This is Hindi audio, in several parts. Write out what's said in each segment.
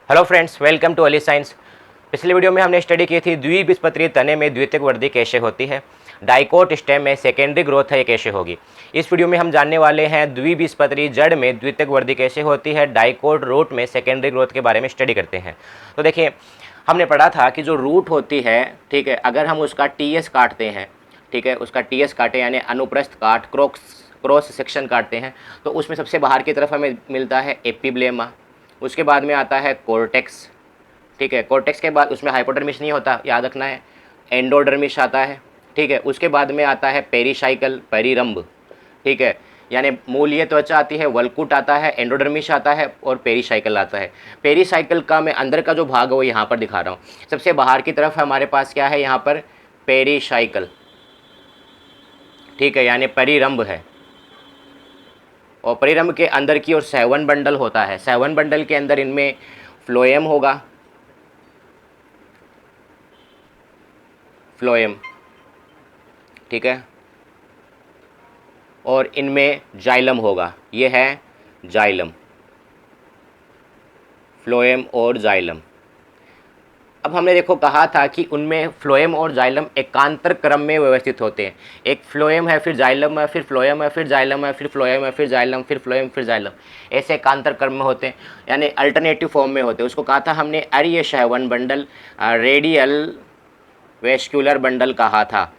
Hello friends, welcome to Ali science. पिछले वीडियो में हमने स्टडी की थी द्विबीजपत्री तने में द्वितीयक वृद्धि कैसे होती है, डाइकोट स्टेम में सेकेंडरी ग्रोथ है ये कैसे होगी। इस वीडियो में हम जानने वाले हैं द्विबीजपत्री जड़ में द्वितीयक वृद्धि कैसे होती है, डाइकोट रूट में सेकेंडरी ग्रोथ के बारे में स्टडी करते हैं। तो देखिए, हमने पढ़ा था कि जो रूट होती है, ठीक है, अगर हम उसका टीएस काटते हैं, ठीक है, उसका टीएस काटे यानी अनुप्रस्थ काट क्रॉस सेक्शन काटते हैं, तो उसमें सबसे बाहर की तरफ हमें मिलता है एपिब्लेमा। उसके बाद में आता है कोर्टेक्स, ठीक है, कोर्टेक्स के बाद उसमें हाइपोडर्मिस नहीं होता, याद रखना है, एंडोडर्मिस आता है, ठीक है। उसके बाद में आता है पेरीसाइकल, परिरंभ, ठीक है, यानी मूलीय त्वचा आती है, वल्कुट आता है, एंडोडर्मिस आता है और पेरीसाइकल आता है। पेरीसाइकल का मैं अंदर का जो भाग है वो यहाँ पर दिखा रहा हूँ। सबसे बाहर की तरफ हमारे पास क्या है, यहाँ पर पेरीसाइकल, ठीक है, यानी परिरंभ है। और परिरंभ के अंदर की ओर सेवन बंडल होता है। सेवन बंडल के अंदर इनमें फ्लोएम होगा, फ्लोएम, ठीक है, और इनमें जाइलम होगा, ये है जाइलम, फ्लोएम और जाइलम। अब हमने देखो कहा था कि उनमें फ्लोएम और जाइलम एकांतर क्रम में व्यवस्थित होते हैं। एक फ्लोएम है, फिर जाइलम है, फिर फ्लोएम है, फिर जाइलम है, फिर फ्लोएम है, फिर जाइलम, फिर फ्लोएम, फिर जाइलम, ऐसे एकांतर क्रम में होते हैं, यानी अल्टरनेटिव फॉर्म में होते हैं। उसको कहा था हमने अर्य शैवन बंडल, रेडियल वेस्कुलर बंडल कहा था,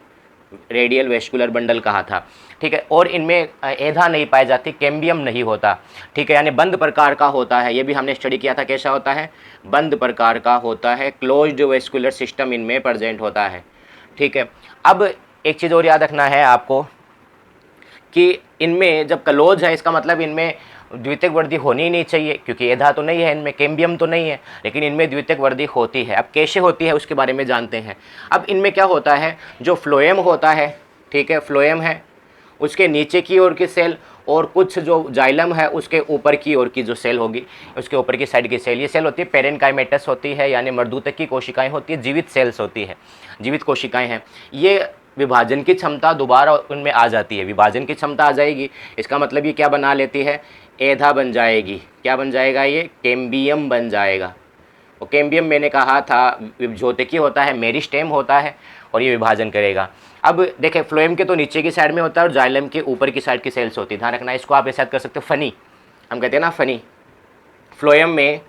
रेडियल वेस्कुलर बंडल कहा था, ठीक है। और इनमें एधा नहीं पाई जाती, कैम्बियम नहीं होता, ठीक है, यानी बंद प्रकार का होता है। ये भी हमने स्टडी किया था, कैसा होता है, बंद प्रकार का होता है, क्लोज्ड वेस्कुलर सिस्टम इनमें प्रेजेंट होता है, ठीक है। अब एक चीज़ और याद रखना है आपको कि इनमें जब क्लोज है, इसका मतलब इनमें द्वितीयक वृद्धि होनी ही नहीं चाहिए, क्योंकि एधा तो नहीं है इनमें, कैम्बियम तो नहीं है, लेकिन इनमें द्वितीयक वृद्धि होती है। अब कैसे होती है उसके बारे में जानते हैं। अब इनमें क्या होता है, जो फ्लोएम होता है, ठीक है, फ्लोएम है, उसके नीचे की ओर की सेल और कुछ जो जाइलम है उसके ऊपर की ओर की जो सेल होगी, उसके ऊपर की साइड की सेल, ये सेल होती है पेरेनकाइमेटस होती है, यानी मर्दूतक की कोशिकाएं होती है, जीवित सेल्स होती है, जीवित कोशिकाएं हैं। ये विभाजन की क्षमता दोबारा उनमें आ जाती है, विभाजन की क्षमता आ जाएगी, इसका मतलब ये क्या बना लेती है, एधा बन जाएगी। क्या बन जाएगा, ये कैम्बियम बन जाएगा। और कैम्बियम मैंने कहा था विभज्योतकी होता है, मेरिस्टेम होता है, और ये विभाजन करेगा। अब देखें, फ्लोएम के तो नीचे की साइड में होता है और जाइलम के ऊपर की साइड की सेल्स होती है, ध्यान रखना। इसको आप ऐसा कर सकते हो फनी, हम कहते हैं ना फनी। फ्लोएम में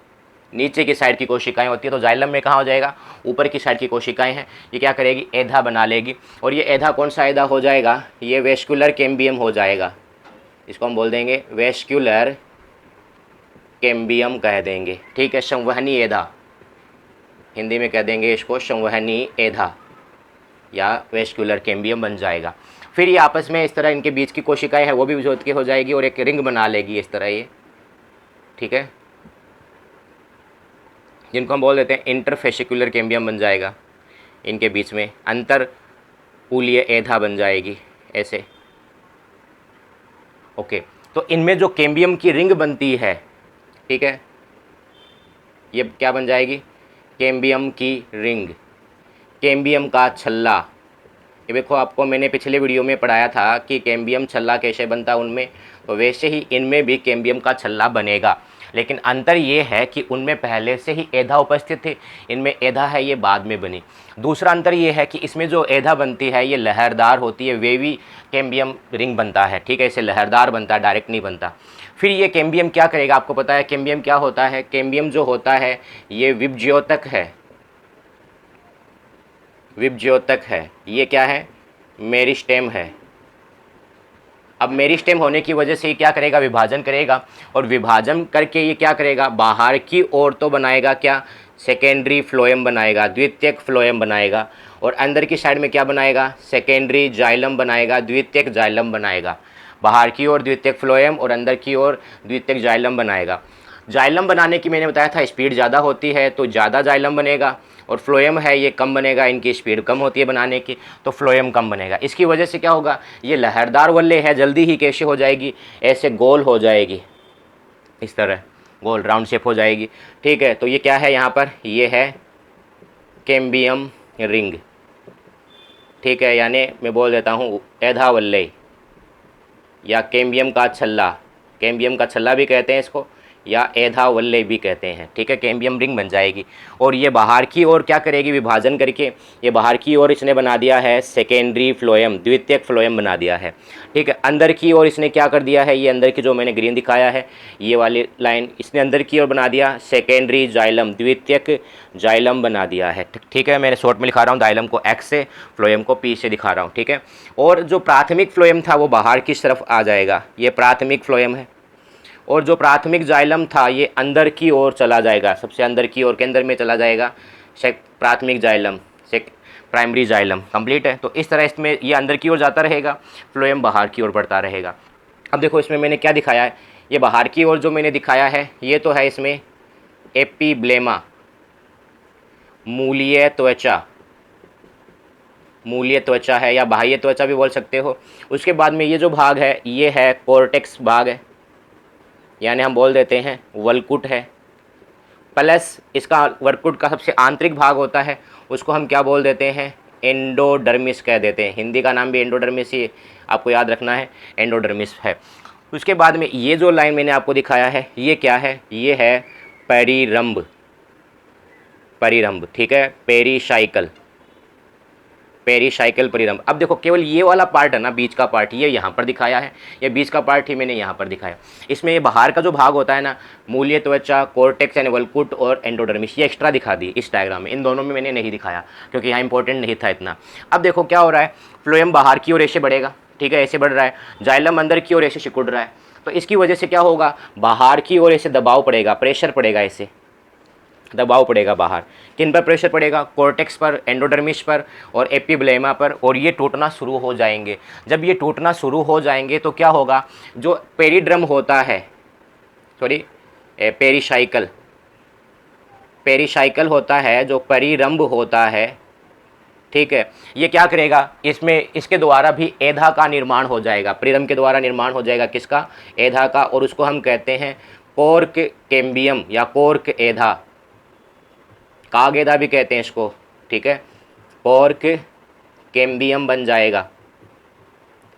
नीचे की साइड की कोशिकाएं होती है, तो जाइलम में कहाँ हो जाएगा, ऊपर की साइड की कोशिकाएं हैं, ये क्या करेगी, एधा बना लेगी। और ये एधा कौन सा एधा हो जाएगा, ये वेस्कुलर कैम्बियम हो जाएगा। इसको हम बोल देंगे वेस्कुलर कैम्बियम कह देंगे, ठीक है, संवहनी एधा, हिंदी में कह देंगे इसको संवहनी एधा या वेस्कुलर कैम्बियम बन जाएगा। फिर ये आपस में इस तरह इनके बीच की कोशिकाएं हैं वो भी विभज्योत की हो जाएगी और एक रिंग बना लेगी इस तरह ये, ठीक है, जिनको हम बोल देते हैं इंटरफेसिकुलर कैम्बियम बन जाएगा। इनके बीच में अंतर ऊलीय एधा बन जाएगी ऐसे, ओके। तो इनमें जो कैम्बियम की रिंग बनती है, ठीक है, ये क्या बन जाएगी, कैम्बियम की रिंग, कैम्बियम का छल्ला। ये देखो, आपको मैंने पिछले वीडियो में पढ़ाया था कि कैम्बियम छल्ला कैसे बनता है उनमें, तो वैसे ही इनमें भी कैम्बियम का छल्ला बनेगा, लेकिन अंतर ये है कि उनमें पहले से ही एधा उपस्थित थी, इनमें एधा है ये बाद में बनी। दूसरा अंतर ये है कि इसमें जो एधा बनती है ये लहरदार होती है, वेवी कैम्बियम रिंग बनता है, ठीक है, इसे लहरदार बनता है, डायरेक्ट नहीं बनता। फिर ये कैम्बियम क्या करेगा, आपको पता है कैम्बियम क्या होता है, कैम्बियम जो होता है ये विभज्योतक है, विभज्योतक है। ये क्या है, मेरिस्टेम है। अब मेरिस्टेम होने की वजह से ये क्या करेगा, विभाजन करेगा, और विभाजन करके ये क्या करेगा, बाहर की ओर तो बनाएगा क्या, सेकेंडरी फ्लोएम बनाएगा, द्वितीयक फ्लोएम बनाएगा, और अंदर की साइड में क्या बनाएगा, सेकेंडरी जाइलम बनाएगा, द्वितीयक जाइलम बनाएगा। बाहर की ओर द्वितीयक फ्लोएम और अंदर की ओर द्वितीयक जाइलम बनाएगा। जाइलम बनाने की मैंने बताया था स्पीड ज़्यादा होती है तो ज़्यादा जाइलम बनेगा, और फ्लोएम है ये कम बनेगा, इनकी स्पीड कम होती है बनाने की, तो फ्लोएम कम बनेगा। इसकी वजह से क्या होगा, ये लहरदार वल्ले है, जल्दी ही कैसे हो जाएगी, ऐसे गोल हो जाएगी, इस तरह गोल राउंड शेप हो जाएगी, ठीक है। तो ये क्या है, यहाँ पर ये है कैम्बियम रिंग, ठीक है, यानी मैं बोल देता हूँ एधा वल्ले या कैम्बियम का छल्ला, कैम्बियम का छल्ला भी कहते हैं इसको, या एधा वल्ले भी कहते हैं, ठीक है। कैम्बियम रिंग बन जाएगी और ये बाहर की ओर क्या करेगी, विभाजन करके ये बाहर की ओर इसने बना दिया है सेकेंडरी फ्लोएम, द्वितीयक फ्लोएम बना दिया है, ठीक है। अंदर की ओर इसने क्या कर दिया है, ये अंदर की जो मैंने ग्रीन दिखाया है ये वाली लाइन, इसने अंदर की ओर बना दिया सेकेंडरी जाइलम, द्वितीयक जाइलम बना दिया है, ठीक है। मैंने शॉर्ट में लिखा रहा हूँ, जाइलम को एक्स से, फ्लोएम को पी से दिखा रहा हूँ, ठीक है। और जो प्राथमिक फ्लोएम था वो बाहर की तरफ आ जाएगा, ये प्राथमिक फ्लोएम है। और जो प्राथमिक जाइलम था ये अंदर की ओर चला जाएगा, सबसे अंदर की ओर केंद्र में चला जाएगा प्राथमिक जाइलम, प्राइमरी जाइलम, कंप्लीट है। तो इस तरह इसमें ये अंदर की ओर जाता रहेगा, फ्लोएम बाहर की ओर बढ़ता रहेगा। अब देखो इसमें मैंने क्या दिखाया है, ये बाहर की ओर जो मैंने दिखाया है ये तो है इसमें एपिब्लेमा, मूलीय त्वचा, मूलीय त्वचा है या बाह्य त्वचा भी बोल सकते हो। उसके बाद में ये जो भाग है ये है कॉर्टेक्स भाग है, यानी हम बोल देते हैं वलकुट है, प्लस इसका वलकुट का सबसे आंतरिक भाग होता है उसको हम क्या बोल देते हैं, एंडोडर्मिस कह देते हैं। हिंदी का नाम भी एंडोडर्मिस ही आपको याद रखना है, एंडोडर्मिस है। उसके बाद में ये जो लाइन मैंने आपको दिखाया है ये क्या है, ये है पेरिरंभ, परिरंभ, ठीक है, पेरीसाइकल, पेरीसाइकल परिरंभ। अब देखो केवल ये वाला पार्ट है ना, बीच का पार्ट ये यहाँ पर दिखाया है, ये बीच का पार्ट ही मैंने यहाँ पर दिखाया। इसमें ये बाहर का जो भाग होता है ना, मूलीय त्वचा, कॉर्टेक्स यानी वलकुट और एंडोडर्मिस, ये एक्स्ट्रा दिखा दी इस डायग्राम में, इन दोनों में मैंने नहीं दिखाया क्योंकि यहाँ इंपॉर्टेंट नहीं था इतना। अब देखो क्या हो रहा है, फ्लोएम बाहर की ओर ऐसे बढ़ेगा, ठीक है, ऐसे बढ़ रहा है, जाइलम अंदर की ओर ऐसे सिकुड़ रहा है, तो इसकी वजह से क्या होगा, बाहर की ओर ऐसे दबाव पड़ेगा, प्रेशर पड़ेगा, ऐसे दबाव पड़ेगा बाहर। किन पर प्रेशर पड़ेगा, कॉर्टेक्स पर, एंडोडर्मिस पर और एपिब्लेमा पर, और ये टूटना शुरू हो जाएंगे। जब ये टूटना शुरू हो जाएंगे तो क्या होगा, जो पेरिड्रम होता है, सॉरी पेरीसाइकल, पेरीसाइकल होता है, जो परिरंभ होता है, ठीक है, ये क्या करेगा, इसमें इसके द्वारा भी एधा का निर्माण हो जाएगा, परिरंभ के द्वारा निर्माण हो जाएगा किसका, एधा का, और उसको हम कहते हैं कोर्क कैम्बियम या कोर्क एधा, कागेदा भी कहते हैं इसको, ठीक है, कॉर्क कैम्बियम बन जाएगा।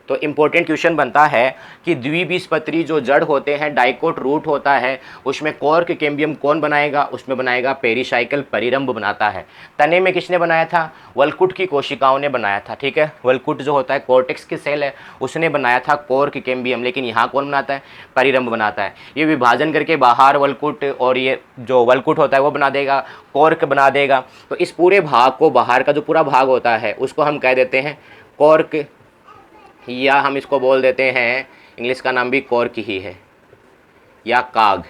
तो इम्पोर्टेंट क्वेश्चन बनता है कि द्विबीजपत्री जो जड़ होते हैं, डाइकोट रूट होता है, उसमें कॉर्क कैम्बियम कौन बनाएगा, उसमें बनाएगा पेरीसाइकल, परिरंभ बनाता है। तने में किसने बनाया था, वलकुट की कोशिकाओं ने बनाया था, ठीक है, वलकुट जो होता है कॉर्टेक्स की सेल है उसने बनाया था कॉर्क कैम्बियम, लेकिन यहाँ कौन बनाता है, परिरंभ बनाता है। ये विभाजन करके बाहर वलकुट और ये जो वलकुट होता है वो बना देगा, कॉर्क बना देगा। तो इस पूरे भाग को, बाहर का जो पूरा भाग होता है उसको हम कह देते हैं कॉर्क, या हम इसको बोल देते हैं, इंग्लिश का नाम भी कॉर्क ही है या काग,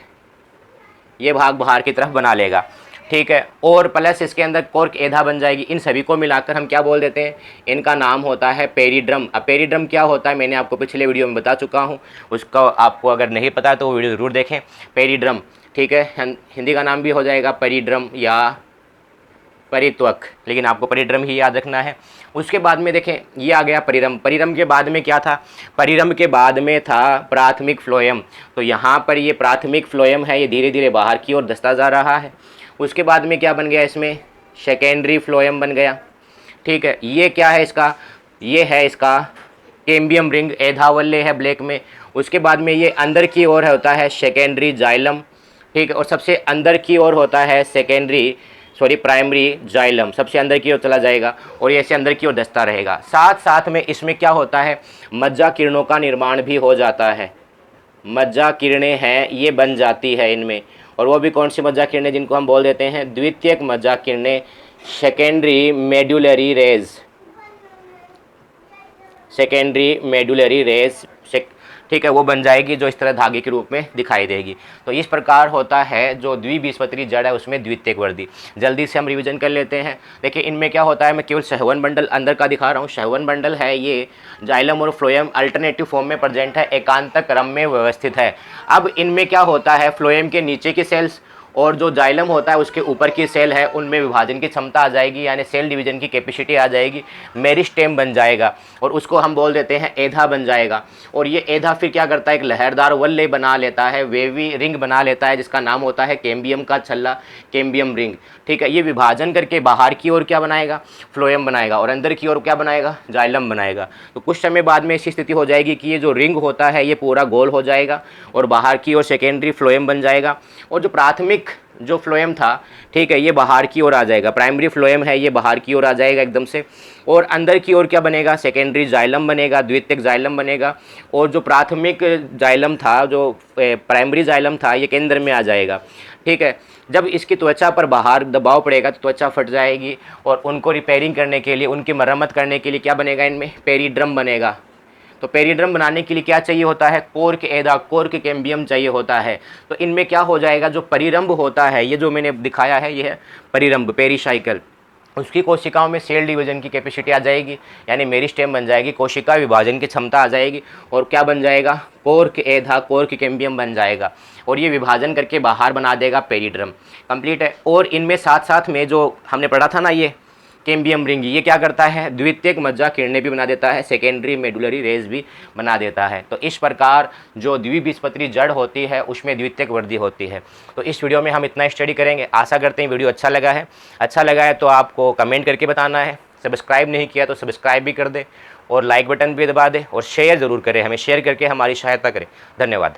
ये भाग बाहर की तरफ बना लेगा, ठीक है। और प्लस इसके अंदर कॉर्क एधा बन जाएगी। इन सभी को मिलाकर हम क्या बोल देते हैं, इनका नाम होता है पेरिड्रम। अब पेरिड्रम क्या होता है मैंने आपको पिछले वीडियो में बता चुका हूँ, उसका आपको अगर नहीं पता तो वो वीडियो ज़रूर देखें, पेरिड्रम, ठीक है। हिंदी का नाम भी हो जाएगा परिड्रम या परित्वक, लेकिन आपको परिड्रम ही याद रखना है। उसके बाद में देखें ये आ गया परिरंभ, परिरंभ के बाद में क्या था, परिरंभ के बाद में था प्राथमिक फ्लोएम। तो यहाँ पर ये प्राथमिक फ्लोएम है, ये धीरे धीरे बाहर की ओर धंसता जा रहा है। उसके बाद में क्या बन गया, इसमें सेकेंडरी फ्लोएम बन गया, ठीक है। ये क्या है इसका, ये है इसका कैम्बियम रिंग, एधा वल्ले है ब्लैक में। उसके बाद में ये अंदर की ओर होता है सेकेंडरी जाइलम, ठीक है, और सबसे अंदर की ओर होता है प्राइमरी जाइलम, सबसे अंदर की ओर चला जाएगा और ये ऐसे अंदर की ओर धंसता रहेगा। साथ साथ में इसमें क्या होता है, मज्जा किरणों का निर्माण भी हो जाता है, मज्जा किरणें हैं ये बन जाती है इनमें, और वो भी कौन सी मज्जा किरणें, जिनको हम बोल देते हैं द्वितीयक मज्जा किरणें, secondary medullary rays, secondary medullary rays, ठीक है, वो बन जाएगी, जो इस तरह धागे के रूप में दिखाई देगी। तो इस प्रकार होता है जो द्विबीजपत्री जड़ है उसमें द्वितीयक वर्दी। जल्दी से हम रिवीजन कर लेते हैं। देखिए इनमें क्या होता है, मैं केवल शहवन बंडल अंदर का दिखा रहा हूँ। शहवन बंडल है ये जाइलम और फ्लोएम अल्टरनेटिव फॉर्म में प्रेजेंट है, एकांतर क्रम में व्यवस्थित है। अब इनमें क्या होता है, फ्लोएम के नीचे की सेल्स और जो जाइलम होता है उसके ऊपर की सेल है उनमें विभाजन की क्षमता आ जाएगी, यानी सेल डिवीजन की कैपेसिटी आ जाएगी, मेरिस्टेम बन जाएगा और उसको हम बोल देते हैं एधा बन जाएगा। और ये एधा फिर क्या करता है, एक लहरदार वलय बना लेता है, वेवी रिंग बना लेता है, जिसका नाम होता है कैम्बियम का छल्ला, कैम्बियम रिंग। ठीक है, ये विभाजन करके बाहर की ओर क्या बनाएगा, फ्लोएम बनाएगा, और अंदर की ओर क्या बनाएगा, जाइलम बनाएगा। तो कुछ समय बाद में ऐसी स्थिति हो जाएगी कि ये जो रिंग होता है ये पूरा गोल हो जाएगा और बाहर की ओर सेकेंडरी फ्लोएम बन जाएगा, और जो प्राथमिक जो फ्लोएम था, ठीक है, ये बाहर की ओर आ जाएगा, प्राइमरी फ्लोएम है ये बाहर की ओर आ जाएगा एकदम से, और अंदर की ओर क्या बनेगा, सेकेंडरी जाइलम बनेगा, द्वितीयक जाइलम बनेगा, और जो प्राथमिक जाइलम था, जो प्राइमरी जाइलम था, ये केंद्र में आ जाएगा। ठीक है, जब इसकी त्वचा पर बाहर दबाव पड़ेगा तो त्वचा फट जाएगी, और उनको रिपेयरिंग करने के लिए, उनकी मरम्मत करने के लिए क्या बनेगा, इनमें पेरिड्रम बनेगा। तो पेरिड्रम बनाने के लिए क्या चाहिए होता है, कोर्क एधा, कोर्क कैम्बियम चाहिए होता है। तो इनमें क्या हो जाएगा, जो परिरंभ होता है, ये जो मैंने दिखाया है ये है परिरंभ, पेरिसाइकिल, उसकी कोशिकाओं में सेल डिवीजन की कैपेसिटी आ जाएगी, यानी मेरिस्टेम बन जाएगी, कोशिका विभाजन की क्षमता आ जाएगी, और क्या बन जाएगा, कोर्क एधा, कोर्क कैम्बियम बन जाएगा, और ये विभाजन करके बाहर बना देगा पेरिड्रम। कंप्लीट है। और इनमें साथ साथ में जो हमने पढ़ा था ना, ये कैम्बियम रिंग, ये क्या करता है, द्वितीयक मज्जा किरणें भी बना देता है, सेकेंडरी मेडुलरी रेज भी बना देता है। तो इस प्रकार जो द्विबीजपत्री जड़ होती है उसमें द्वितीयक वृद्धि होती है। तो इस वीडियो में हम इतना स्टडी करेंगे। आशा करते हैं वीडियो अच्छा लगा है। अच्छा लगा है तो आपको कमेंट करके बताना है, सब्सक्राइब नहीं किया तो सब्सक्राइब भी कर दे, और लाइक बटन भी दबा दे, और शेयर ज़रूर करें, हमें शेयर करके हमारी सहायता करें। धन्यवाद।